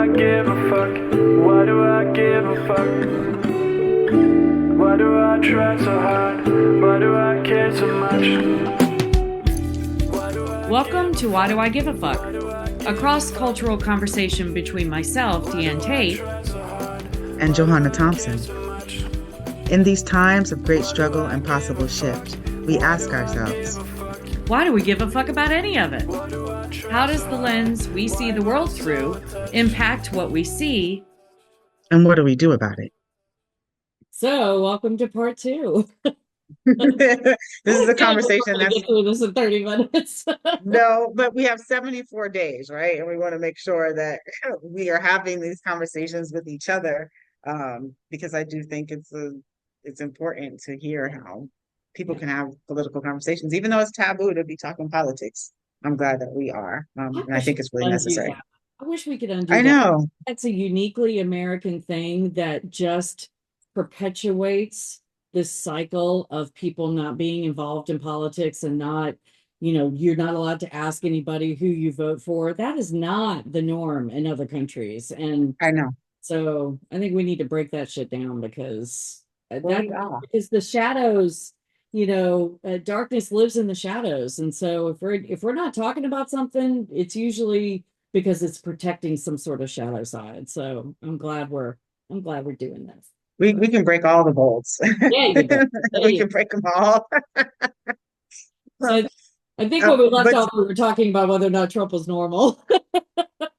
I give a fuck? Why do I give a fuck? Why do I try so hard? Why do I care so much? Welcome to Why Do I Give a Fuck? A cross-cultural conversation between myself, Deanne Tate, and Johanna Thompson. In these times of great struggle and possible shift, we ask ourselves, why do we give a fuck about any of it? How does the lens we see the world through impact what we see? And what do we do about it? So, welcome to part two. This is a conversation that's get through this in 30 minutes. no, but we have 74 days, right? And we want to make sure that we are having these conversations with each other, because I do think it's important to hear how people can have political conversations, even though it's taboo to be talking politics. I'm glad that we are, and I think it's really necessary. I wish we could undo I that. know. That's a uniquely American thing that just perpetuates this cycle of people not being involved in politics and not, you're not allowed to ask anybody who you vote for. That is not the norm in other countries. And I know. so I think we need to break that shit down because that is the shadows, darkness lives in the shadows. And so if we're not talking about something, it's usually because it's protecting some sort of shadow side. So I'm glad we're doing this. We can break all the bolts. Yeah, you go. We can break them all. So I think when we left off, we were talking about whether or not Trump was normal.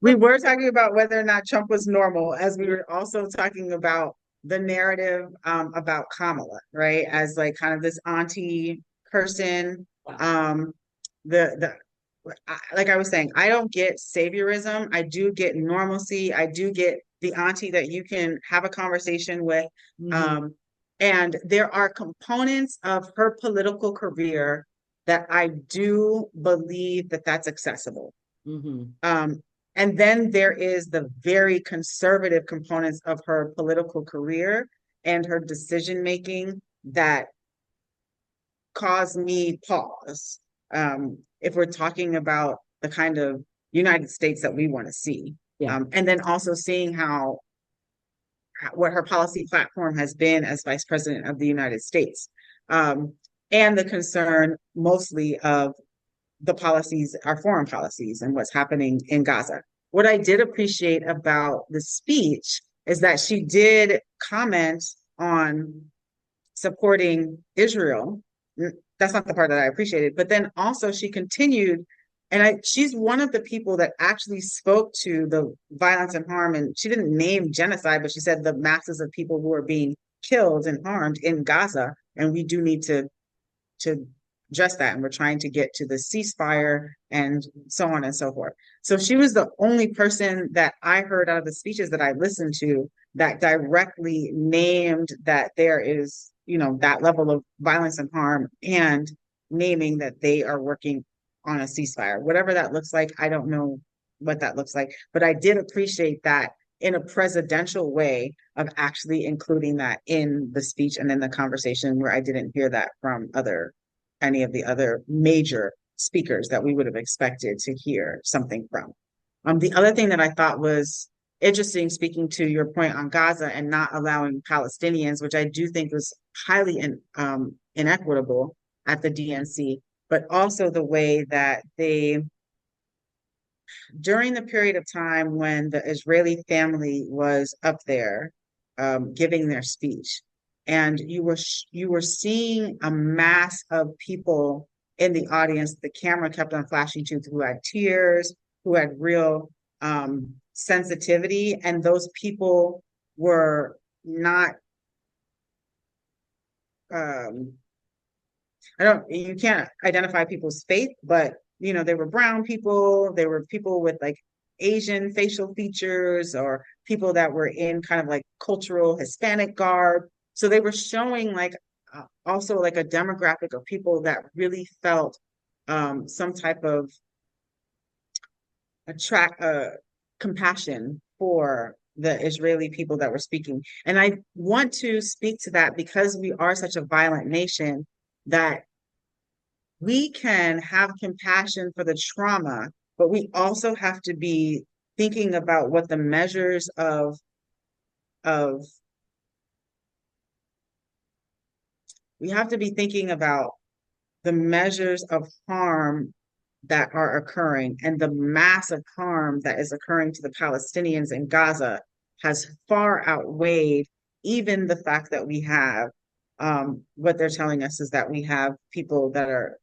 We were talking about whether or not Trump was normal, as we were also talking about the narrative about Kamala, right? As like kind of this auntie person. Like I was saying, I don't get saviorism. I do get normalcy. I do get the auntie that you can have a conversation with. Mm-hmm. And there are components of her political career that I do believe that that's accessible. Mm-hmm. And then there is the very conservative components of her political career and her decision making that cause me pause. If we're talking about the kind of United States that we want to see. Yeah. And then also seeing what her policy platform has been as Vice President of the United States. And the concern mostly of the policies, our foreign policies, and what's happening in Gaza. What I did appreciate about the speech is that she did comment on supporting Israel. That's not the part that I appreciated, but then also she continued, and she's one of the people that actually spoke to the violence and harm, and she didn't name genocide, but she said the masses of people who are being killed and harmed in Gaza, and we do need to address that, and we're trying to get to the ceasefire and so on and so forth. So she was the only person that I heard out of the speeches that I listened to that directly named that there is, that level of violence and harm, and naming that they are working on a ceasefire. Whatever that looks like, I don't know what that looks like, but I did appreciate that in a presidential way of actually including that in the speech and in the conversation, where I didn't hear that from any of the other major speakers that we would have expected to hear something from. The other thing that I thought was interesting, speaking to your point on Gaza and not allowing Palestinians, which I do think was highly inequitable at the DNC, but also the way that during the period of time when the Israeli family was up there giving their speech, and you were seeing a mass of people in the audience the camera kept on flashing to, who had tears, who had real sensitivity, and those people were not you can't identify people's faith, but they were brown people, they were people with like Asian facial features, or people that were in kind of like cultural Hispanic garb. So they were showing like also like a demographic of people that really felt some type of compassion for the Israeli people that were speaking. And I want to speak to that because we are such a violent nation, that we can have compassion for the trauma, but we also have to be thinking about what the measures of we have to be thinking about the measures of harm that are occurring, and the massive harm that is occurring to the Palestinians in Gaza has far outweighed even the fact that we have what they're telling us is that we have people that are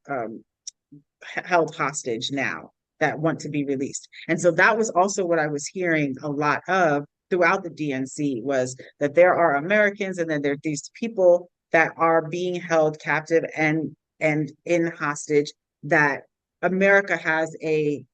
held hostage now that want to be released. And so that was also what I was hearing a lot of throughout the DNC, was that there are Americans and then there are these people that are being held captive and in hostage, that America has a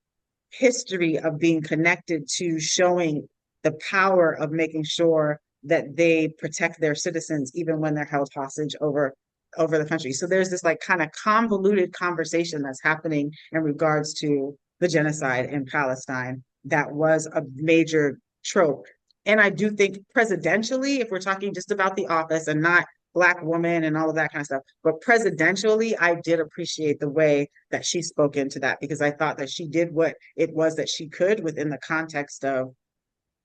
history of being connected to, showing the power of making sure that they protect their citizens even when they're held hostage over the country. So there's this like kind of convoluted conversation that's happening in regards to the genocide in Palestine that was a major trope. And I do think presidentially, if we're talking just about the office and not Black woman and all of that kind of stuff, but presidentially, I did appreciate the way that she spoke into that, because I thought that she did what it was that she could within the context of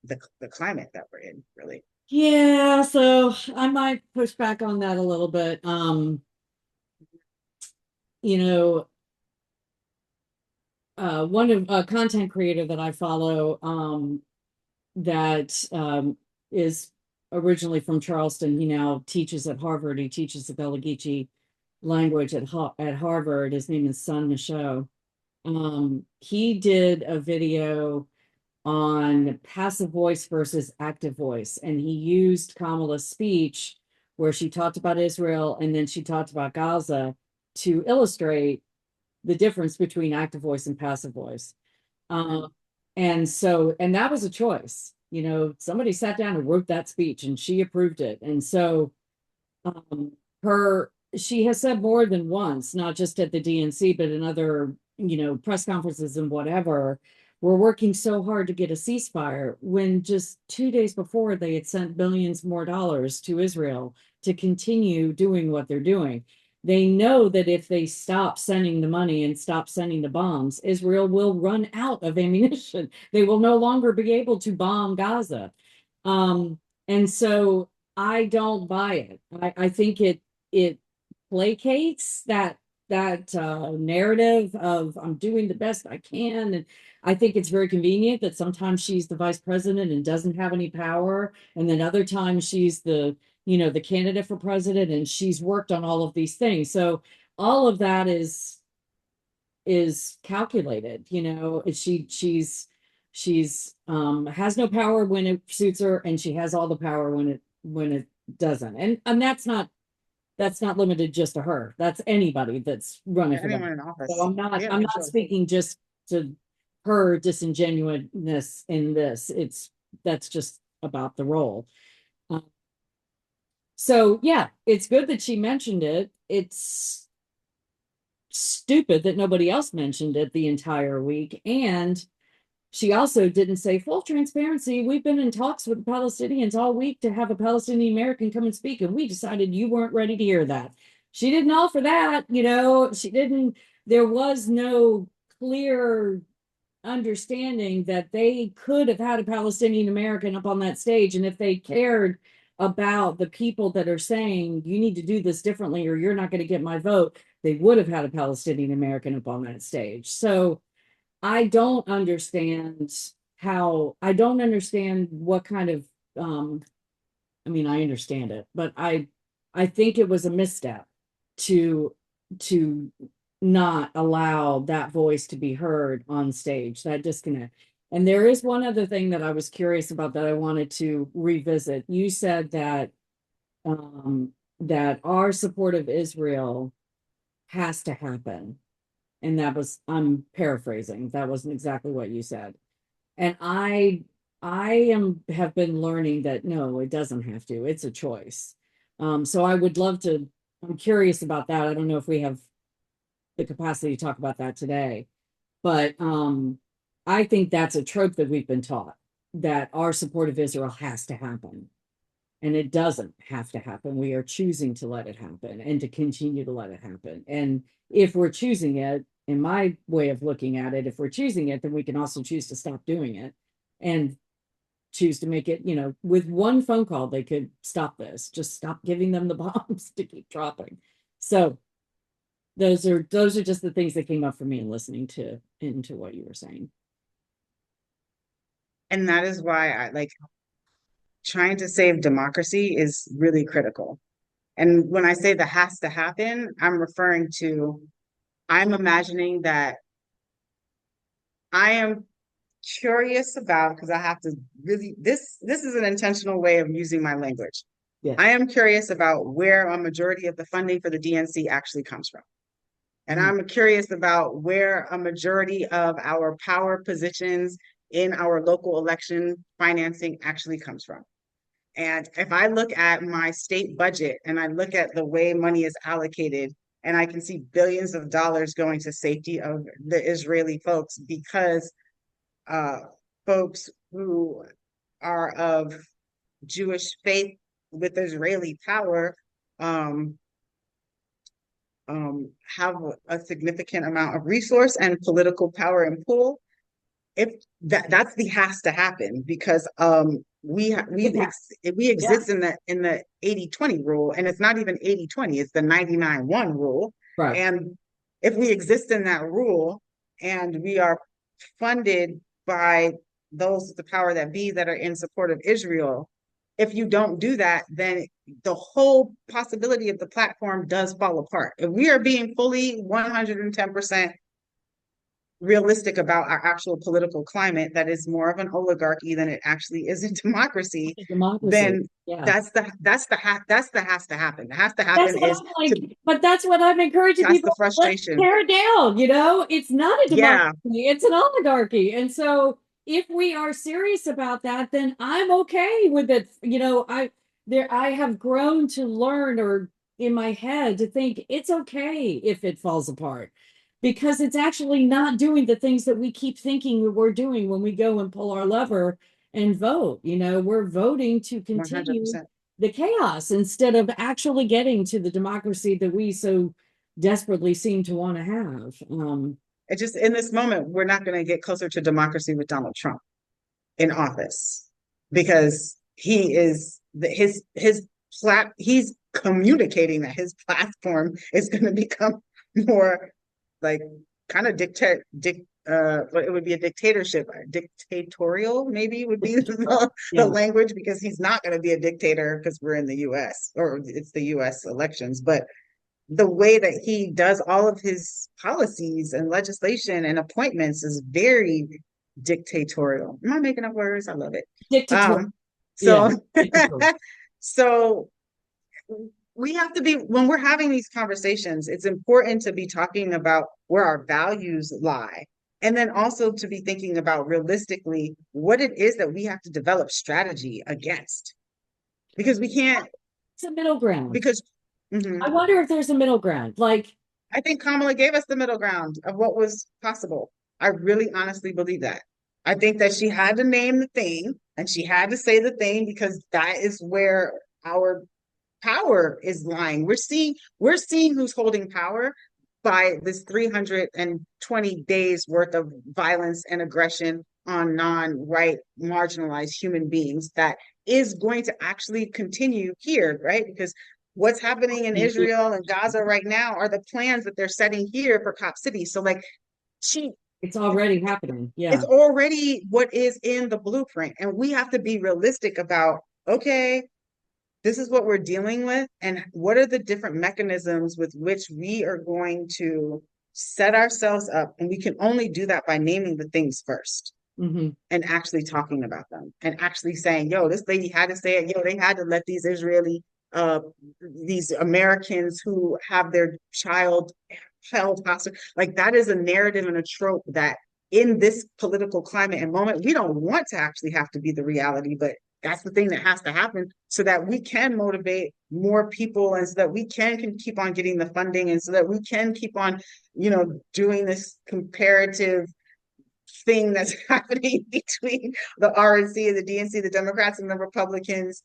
the climate that we're in, really. Yeah, so I might push back on that a little bit. You know, one of a content creator that I follow, that is originally from Charleston. He now teaches at Harvard. He teaches the Gullah Geechee language at Harvard. His name is Sun Michaud. He did a video on passive voice versus active voice, and he used Kamala's speech where she talked about Israel and then she talked about Gaza to illustrate the difference between active voice and passive voice. And that was a choice. Somebody sat down and wrote that speech and she approved it. And so she has said more than once, not just at the DNC, but in other, press conferences and whatever, we're working so hard to get a ceasefire, when just 2 days before they had sent billions more dollars to Israel to continue doing what they're doing. They know that if they stop sending the money and stop sending the bombs, Israel will run out of ammunition. They will no longer be able to bomb Gaza. And so I don't buy it. I think it placates that narrative of I'm doing the best I can. And I think it's very convenient that sometimes she's the vice president and doesn't have any power. And then other times she's the candidate for president and she's worked on all of these things. So all of that is calculated. She's has no power when it suits her, and she has all the power when it doesn't. And that's not limited just to her. That's anybody that's running for Anyone in office. So I'm not speaking just to her disingenuousness in this. That's just about the role. So yeah, it's good that she mentioned it. It's stupid that nobody else mentioned it the entire week. And she also didn't say, full transparency, we've been in talks with the Palestinians all week to have a Palestinian American come and speak, and we decided you weren't ready to hear that. She didn't offer that. She didn't. There was no clear understanding that they could have had a Palestinian American up on that stage, and if they cared about the people that are saying you need to do this differently or you're not going to get my vote, they would have had a Palestinian American up on that stage. So I don't understand what kind of I understand it, but I think it was a misstep to not allow that voice to be heard on stage, that disconnect. And there is one other thing that I was curious about that I wanted to revisit. You said that that our support of Israel has to happen. And I'm paraphrasing. That wasn't exactly what you said. And I have been learning that no, it doesn't have to. It's a choice. So I would love to, I'm curious about that. I don't know if we have the capacity to talk about that today, but I think that's a trope that we've been taught, that our support of Israel has to happen. And it doesn't have to happen. We are choosing to let it happen and to continue to let it happen. And if we're choosing it, in my way of looking at it, if we're choosing it, then we can also choose to stop doing it. and choose to make it, with one phone call, they could stop this, just stop giving them the bombs to keep dropping. So those are just the things that came up for me in listening into what you were saying. And that is why I like trying to save democracy is really critical. And when I say that has to happen, I'm imagining that I am curious about, because I have to really, this is an intentional way of using my language. Yes. I am curious about where a majority of the funding for the DNC actually comes from. And I'm curious about where a majority of our power positions in our local election financing actually comes from. And if I look at my state budget and I look at the way money is allocated, and I can see billions of dollars going to safety of the Israeli folks because folks who are of Jewish faith with Israeli power have a significant amount of resource and political power and pull. If that's the has to happen, because we exist in the 80-20 rule, and it's not even 80-20, it's the 99-1 rule. Right. And if we exist in that rule and we are funded by those with the power that be that are in support of Israel, if you don't do that, then the whole possibility of the platform does fall apart. If we are being fully 110% realistic about our actual political climate, that is more of an oligarchy than it actually is a democracy, then that's the has to happen. The has to happen but that's what I'm encouraging people. The frustration. Let's tear it down. It's not a democracy, it's an oligarchy. And so if we are serious about that, then I'm okay with it. I have grown to learn, or in my head to think it's okay if it falls apart, because it's actually not doing the things that we keep thinking we're doing when we go and pull our lever and vote. We're voting to continue 100%. The chaos instead of actually getting to the democracy that we so desperately seem to want to have. It just, in this moment, we're not going to get closer to democracy with Donald Trump in office, because he's communicating that his platform is going to become more like kind of it would be a dictatorship, dictatorial maybe would be the language, because he's not going to be a dictator because we're in the US, or it's the US elections. But the way that he does all of his policies and legislation and appointments is very dictatorial. Am I making up words? I love it. Dictatorial. So we have to be, when we're having these conversations, it's important to be talking about where our values lie. And then also to be thinking about realistically what it is that we have to develop strategy against. Because we can't. It's a middle ground. Because I wonder if there's a middle ground. Like, I think Kamala gave us the middle ground of what was possible. I really honestly believe that. I think that she had to name the thing and she had to say the thing, because that is where our power is lying. We're seeing who's holding power by this 320 days worth of violence and aggression on non-white marginalized human beings that is going to actually continue here, right? Because what's happening in Israel and Gaza right now are the plans that they're setting here for Cop City. So like it's already happening. Yeah. It's already what is in the blueprint. And we have to be realistic about, okay, this is what we're dealing with, and what are the different mechanisms with which we are going to set ourselves up. And we can only do that by naming the things first, and actually talking about them, and actually saying, yo, this lady had to say it. Yo, they had to let these these Americans who have their child held hostage. Like, that is a narrative and a trope that in this political climate and moment, we don't want to actually have to be the reality, but that's the thing that has to happen so that we can motivate more people, and so that we can keep on getting the funding, and so that we can keep on, doing this comparative thing that's happening between the RNC and the DNC, the Democrats and the Republicans,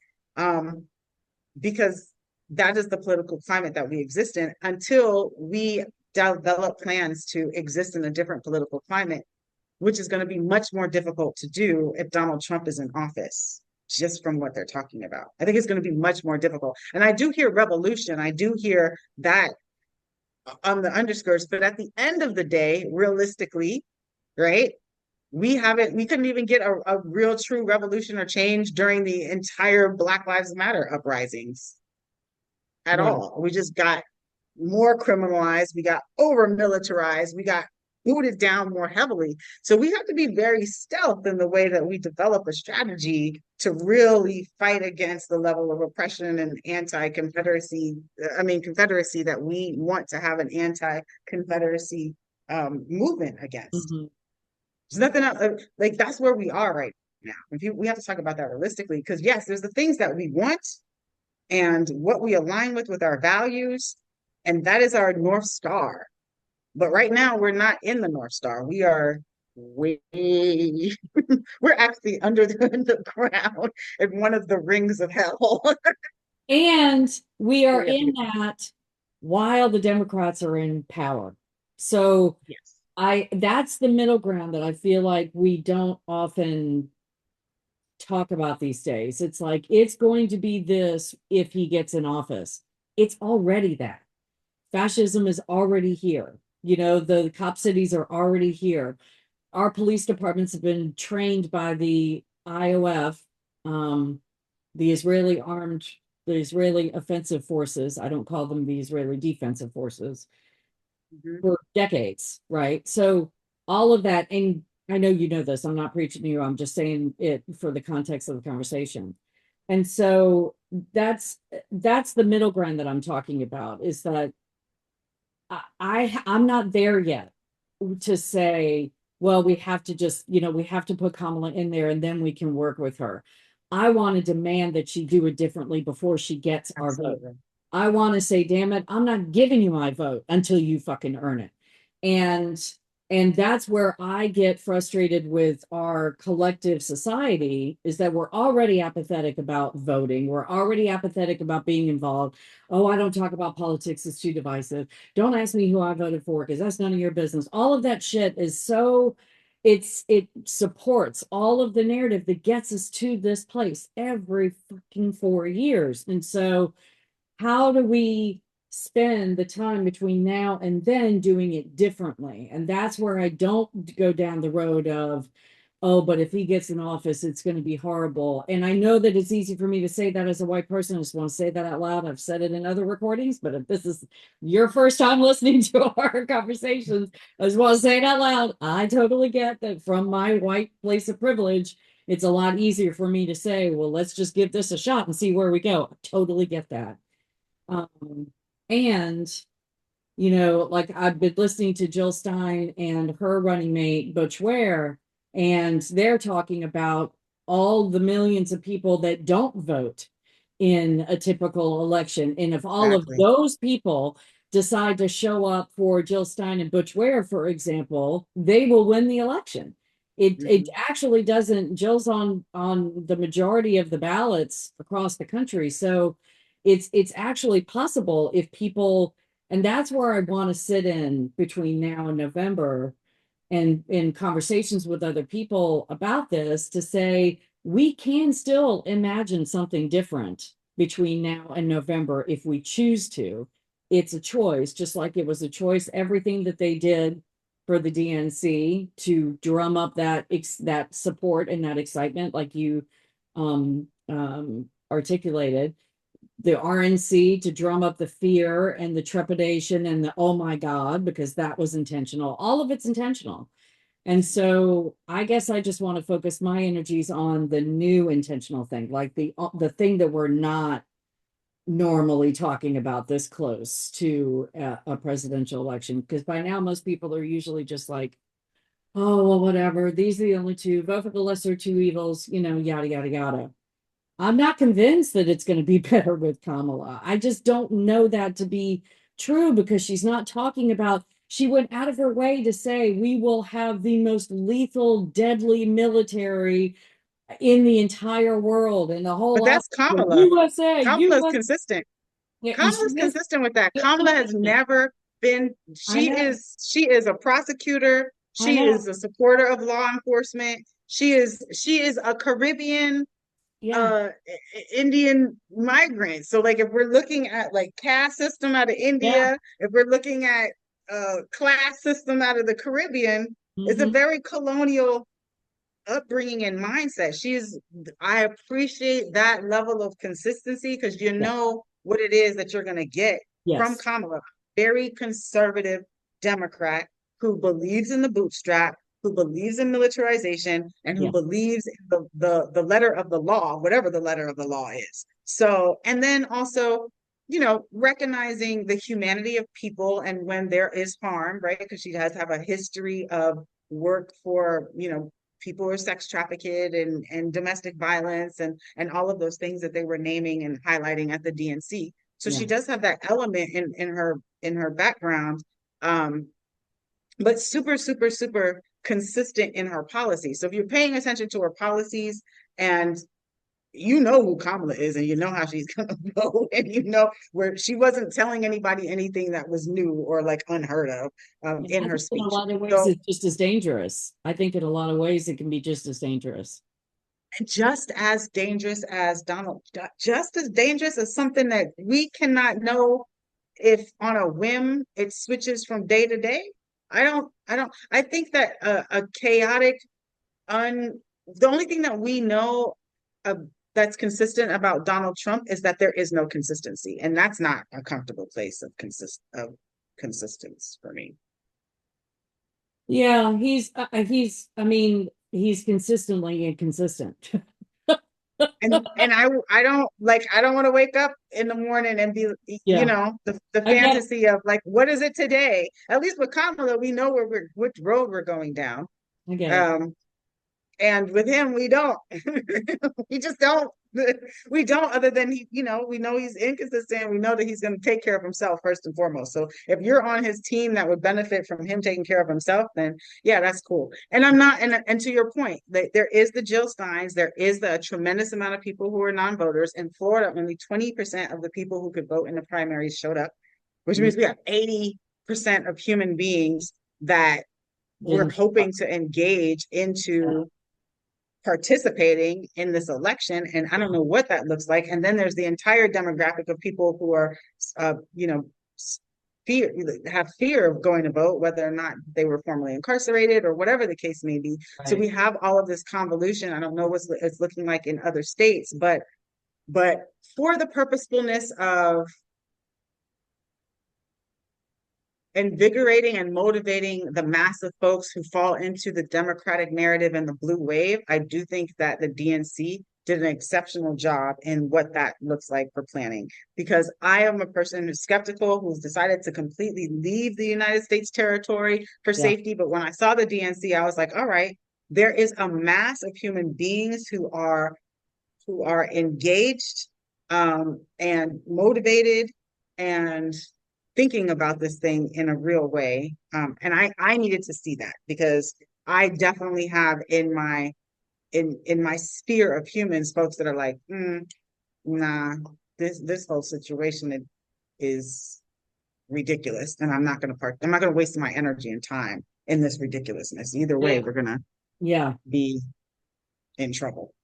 because that is the political climate that we exist in. Until we develop plans to exist in a different political climate, which is going to be much more difficult to do if Donald Trump is in office, just from what they're talking about. I think it's going to be much more difficult. And I do hear revolution. I do hear that on the underskirts, but at the end of the day, realistically, right? We couldn't even get a real true revolution or change during the entire Black Lives Matter uprisings at Right. all. We just got more criminalized, we got over militarized, we got booted down more heavily. So we have to be very stealth in the way that we develop a strategy to really fight against the level of oppression and anti-Confederacy, Confederacy that we want to have an anti-Confederacy movement against. Mhm. There's nothing else, like that's where we are right now. We have to talk about that realistically, because yes, there's the things that we want and what we align with our values, and that is our North Star. But right now, we're not in the North Star. We are way, we're actually under the ground in one of the rings of hell. And we are We have to in get, that while the Democrats are in power. So yes, that's the middle ground that I feel like we don't often talk about these days. It's like it's going to be this if he gets in office. It's already that. Fascism is already here. You know, the cop cities are already here. Our police departments have been trained by the IOF, um, the the Israeli offensive forces. I don't call them the Israeli defensive forces mhm, for decades, right? So all of that, and I know you know this, I'm not preaching to you, I'm just saying it for the context of the conversation. And so that's the middle ground that I'm talking about, is that I'm not there yet to say, well, we have to just, we have to put Kamala in there and then we can work with her. I want to demand that she do it differently before she gets our vote. absolutely. I want to say, damn it, I'm not giving you my vote until you fucking earn it. And and that's where I get frustrated with our collective society, is that we're already apathetic about voting. We're already apathetic about being involved. Oh, I don't talk about politics, it's too divisive. Don't ask me who I voted for because that's none of your business. All of that shit is so it supports all of the narrative that gets us to this place every fucking 4 years. And so how do we spend the time between now and then doing it differently? And that's where I don't go down the road of, oh, but if he gets in office, it's going to be horrible. And I know that it's easy for me to say that as a white person. I just want to say that out loud. I've said it in other recordings, but if this is your first time listening to our conversations, I just want to say it out loud. I totally get that from my white place of privilege. It's a lot easier for me to say, well, let's just give this a shot and see where we go. I totally get that. Um, and like I've been listening to Jill Stein and her running mate Butch Ware, and they're talking about all the millions of people that don't vote in a typical election. And if all of Exactly. those people decide to show up for Jill Stein and Butch Ware, for example, they will win the election. It Mhm. actually doesn't. Jill's on the majority of the ballots across the country, so it's actually possible if people, and that's where I want to sit in between now and November, and in conversations with other people about this, to say we can still imagine something different between now and November if we choose to. It's a choice, just like it was a choice, everything that they did for the DNC to drum up that support and that excitement, like you articulated, the RNC to drum up the fear and the trepidation and the oh my God, because that was intentional. All of it's intentional. And so I guess I just want to focus my energies on the new intentional thing, like the thing that we're not normally talking about this close to a presidential election. Because by now most people are usually just like, oh well, whatever. These are the only two. Vote for the lesser two evils. Yada yada yada. I'm not convinced that it's going to be better with Kamala. I just don't know that to be true, because she's not talking about, she went out of her way to say we will have the most lethal, deadly military in the entire world, and the whole But office, that's Kamala. USA, Kamala's US. consistent. Yeah, Kamala's she is consistent with that. Kamala has consistent. never been, I know. she is a prosecutor. I She know. is a supporter of law enforcement. She is a Caribbean Yeah. Indian migrant. So like if we're looking at like caste system out of Yeah. India, if we're looking at class system out of the Caribbean, it's a Hmm. very colonial upbringing and mindset. I appreciate that level of consistency because you Yeah. know what it is that you're going to get from Yes. Kamala. Very conservative Democrat who believes in the bootstrap, who believes in militarization, and who Yeah. believes in the letter of the law, whatever the letter of the law is. So, and then also, recognizing the humanity of people and when there is harm, right? Because she does have a history of work for, people who are sex trafficked and domestic violence and all of those things that they were naming and highlighting at the DNC. So Yeah. she does have that element in her background, but super, super, super consistent in her policies. So if you're paying attention to her policies and you know who Kamala is and you know how she's going to vote and you know where she wasn't telling anybody anything that was new or like unheard of And in I her think in a speech. lot of ways So it's just as dangerous. I think in a lot of ways it can be just as dangerous. just as dangerous as just as dangerous as something that we cannot know if on a whim it switches from day to day. I think that a chaotic, the only thing that we know uh, that's consistent about Donald Trump is that there is no consistency, and that's not a comfortable place of consistence for me. Yeah, I mean, he's consistently inconsistent. And I don't want to wake up in the morning and be Yeah, the I get it. fantasy of like what is it today? At least with Kamala, we know which road we're going down. I get it. Um, and with him, we don't. We just don't. We don't, other than we know he's inconsistent. We know that he's going to take care of himself first and foremost. So if you're on his team that would benefit from him taking care of himself, then yeah, that's cool. And I'm not, and to your point, there is the Jill Steins, there is the tremendous amount of people who are non-voters. In Florida, only 20% of the people who could vote in the primaries showed up, which Mm, means we have 80% of human beings that we're didn't. hoping to engage into participating in this election. And I don't know what that looks like. And then there's the entire demographic of people who are, uh, you know, fear have fear of going to vote, whether or not they were formerly incarcerated or whatever the case may be. So Right. we have all of this convolution. I don't know what it's looking like in other states, but for the purposefulness of invigorating and motivating the mass of folks who fall into the Democratic narrative and the blue wave, I do think that the DNC did an exceptional job in what that looks like for planning. Because I am a person who's skeptical, who's decided to completely leave the United States territory for Yeah. safety. But when I saw the DNC, I was like, all right, there is a mass of human beings who are engaged and motivated and thinking about this thing in a real way. And I needed to see that because I definitely have in my sphere of humans folks that are like, nah, this whole situation is ridiculous, and I'm not gonna waste my energy and time in this ridiculousness. Either way, we're gonna Yeah. be in trouble.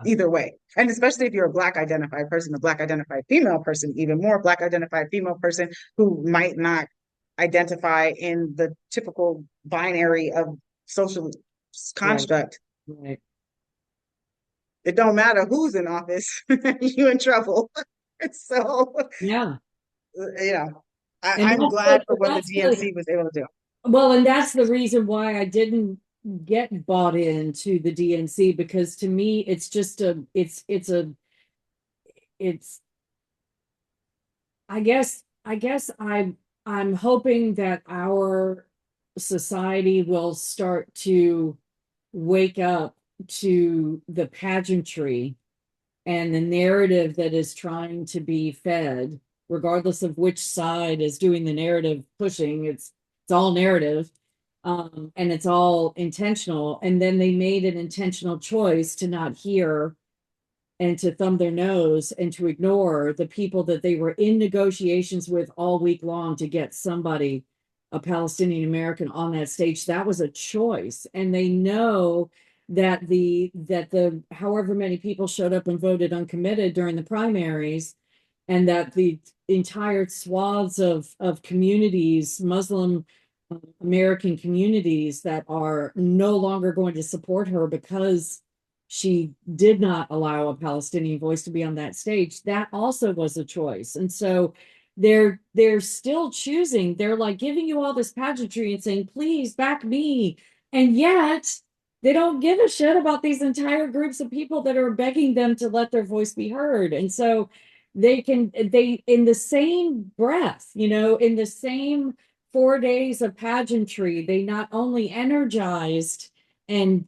Either way. And especially if you're a Black identified person, a Black identified female person, even more Black identified female person who might not identify in the typical binary of social Right. construct. Right. It don't matter who's in office, you in trouble. So, Yeah. you know, And I'm glad for what the that's the DNC was able to do. well, and that's the reason why I didn't get bought into the DNC, because to me it's just it's I'm hoping that our society will start to wake up to the pageantry and the narrative that is trying to be fed, regardless of which side is doing the narrative pushing. It's all narrative, and it's all intentional. And then they made an intentional choice to not hear and to thumb their nose and to ignore the people that they were in negotiations with all week long to get somebody a Palestinian American on that stage. That was a choice. And they know that the however many people showed up and voted uncommitted during the primaries, and that the entire swaths of communities, Muslim American communities, that are no longer going to support her because she did not allow a Palestinian voice to be on that stage. That also was a choice. And so they're still choosing. They're like giving you all this pageantry and saying, please back me. And yet they don't give a shit about these entire groups of people that are begging them to let their voice be heard. And so they in the same breath, in the same 4 days of pageantry, they not only energized and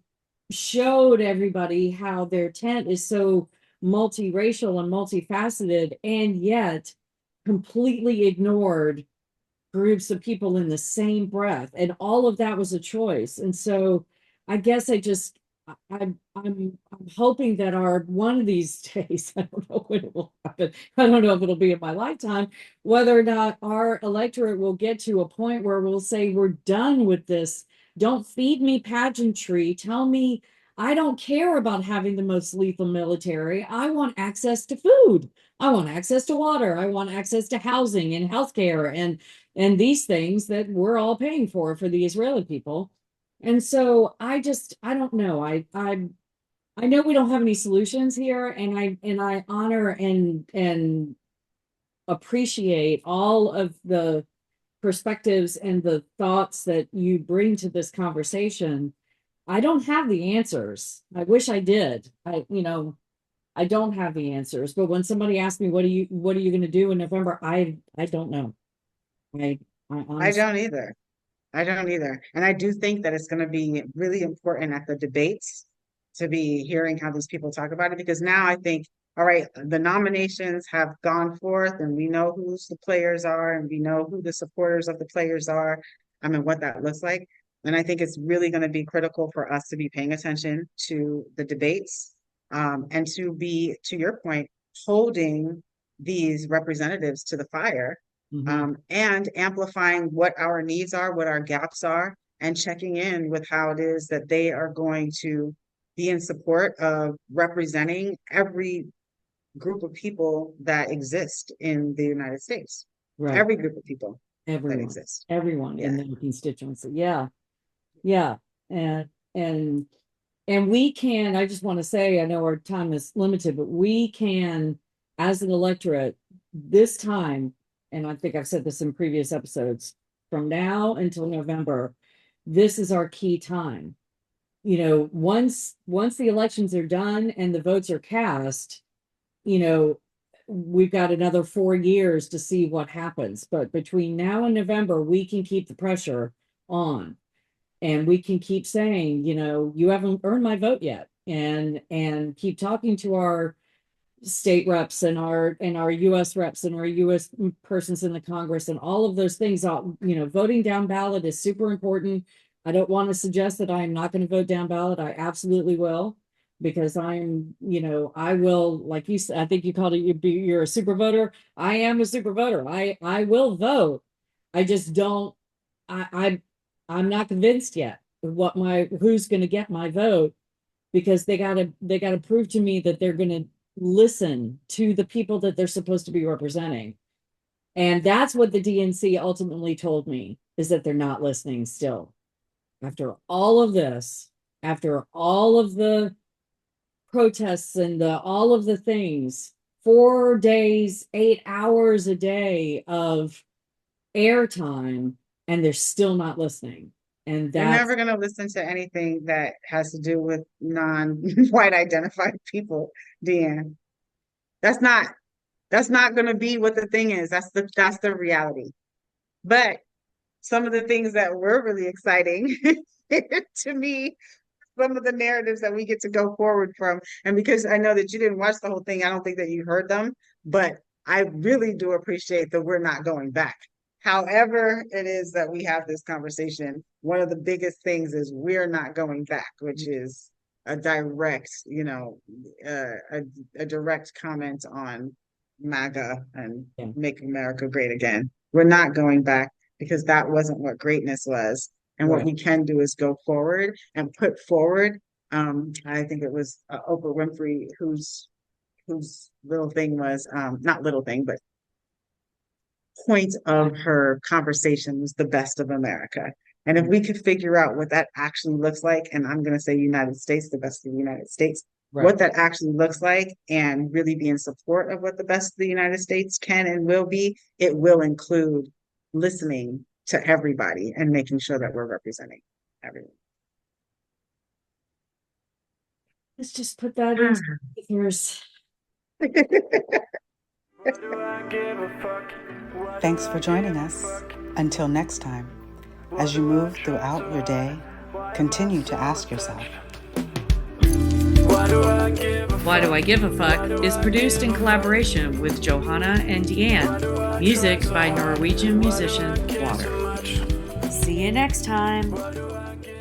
showed everybody how their tent is so multiracial and multifaceted, and yet completely ignored groups of people in the same breath. And all of that was a choice. And so I guess I'm hoping that one of these days, I don't know when it will happen. I don't know if it'll be in my lifetime, whether or not our electorate will get to a point where we'll say, we're done with this. Don't feed me pageantry. Tell me, I don't care about having the most lethal military. I want access to food. I want access to water. I want access to housing and healthcare and these things that we're all paying for the Israeli people. And so I don't know. I know we don't have any solutions here, and I honor and appreciate all of the perspectives and the thoughts that you bring to this conversation. I don't have the answers. I wish I did. I don't have the answers. But when somebody asks me, what are you going to do in November? I don't know. I I honestly. don't either. I don't either. And I do think that it's going to be really important at the debates to be hearing how these people talk about it, because now I think, all right, the nominations have gone forth and we know who the players are and we know who the supporters of the players are. I mean, what that looks like. And I think it's really going to be critical for us to be paying attention to the debates, and to be, to your point, holding these representatives to the fire, Mhm. and amplifying what our needs are, what our gaps are, and checking in with how it is that they are going to be in support of representing every group of people that exist in the United States. Right. Every group of people that Everyone, exist. everyone in Yeah. the constituency. Yeah. Yeah. And, and, and we can, I just want to say, I know our time is limited, but we can, as an electorate, this time, and I think I've said this in previous episodes, from now until November, this is our key time. Once the elections are done and the votes are cast, you know, we've got another 4 years to see what happens. But between now and November, we can keep the pressure on, and we can keep saying, you haven't earned my vote yet, and keep talking to our state reps and our US reps and our US persons in the Congress and all of those things. Voting down ballot is super important. I don't want to suggest that I am not going to vote down ballot. I absolutely will, because I will, like you said, I think you called it, you're a super voter. I am a super voter. I will vote. I just don't, I I'm not convinced yet who's going to get my vote, because they gotta prove to me that they're going to listen to the people that they're supposed to be representing. And that's what the DNC ultimately told me, is that they're not listening still. After all of this, after all of the protests and all of the things, 4 days, 8 hours a day of airtime, and they're still not listening. And They're that's never going to listen to anything that has to do with non-white identified people, Deanne. That's not that's not going to be what the thing is. That's the reality. But some of the things that were really exciting to me, some of the narratives that we get to go forward from. And because I know that you didn't watch the whole thing, I don't think that you heard them, but I really do appreciate that we're not going back. However, it is that we have this conversation, one of the biggest things is we're not going back, which is a direct, a direct comment on MAGA and yeah. Make America Great Again. We're not going back. because that wasn't what greatness was. And what Right. we can do is go forward and put forward. I think it was Oprah Winfrey whose little thing was not little thing, but point of her conversation was the best of America. And if we could figure out what that actually looks like, and I'm going to say United States, the best of the United States, Right. what that actually looks like, and really be in support of what the best of the United States can and will be, it will include listening to everybody and making sure that we're representing everyone. Let's just put that into ethers. Why do I give a fuck? Why do Thanks I for joining give a us. fuck? Until next time, Why as you do I move try throughout so your day, hard? continue to ask yourself, Why do I give a Why Do I Give a Fuck is produced in collaboration with Johanna and Deanne. Music by Norwegian musician Water. much? See you next time. Why do I give